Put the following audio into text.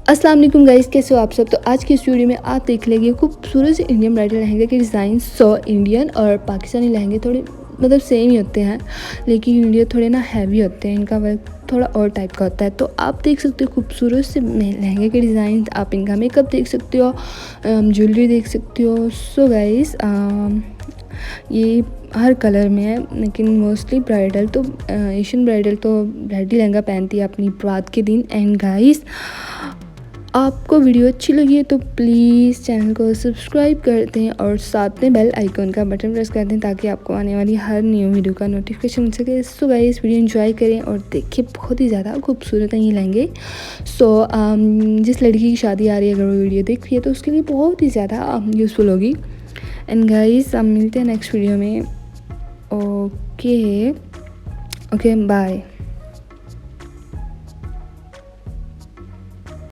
अस्सलाम वालेकुम गाइस, कैसे हो आप सब। तो आज की इस वीडियो में आप देख लेंगे खूबसूरत से इंडियन ब्राइडल लहंगे के डिज़ाइन। इंडियन और पाकिस्तानी लहंगे थोड़े मतलब सेम ही होते हैं, लेकिन इंडिया थोड़े ना हैवी होते हैं, इनका वर्क थोड़ा और टाइप का होता है। तो आप देख सकते हो खूबसूरत से लहंगे के डिज़ाइन, आप इनका मेकअप देख सकते हो, ज्वेलरी देख सकते हो। सो गाइस, ये हर कलर में है, लेकिन मोस्टली ब्राइडल तो एशियन ब्राइडल तो ब्राइडल लहंगा पहनती है अपनी बारात के दिन। एंड गाइस, आपको वीडियो अच्छी लगी है तो प्लीज़ चैनल को सब्सक्राइब कर दें और साथ में बेल आइकन का बटन प्रेस कर दें ताकि आपको आने वाली हर न्यू वीडियो का नोटिफिकेशन मिल सके। सो गाइस, वीडियो एंजॉय करें और देखिए, बहुत ही ज़्यादा खूबसूरत है ये लहंगे। जिस लड़की की शादी आ रही है, अगर वो वीडियो देख रही है तो उसके लिए बहुत ही ज़्यादा यूज़फुल होगी। एंड गाइस, हम मिलते हैं नेक्स्ट वीडियो में। Okay okay, bye.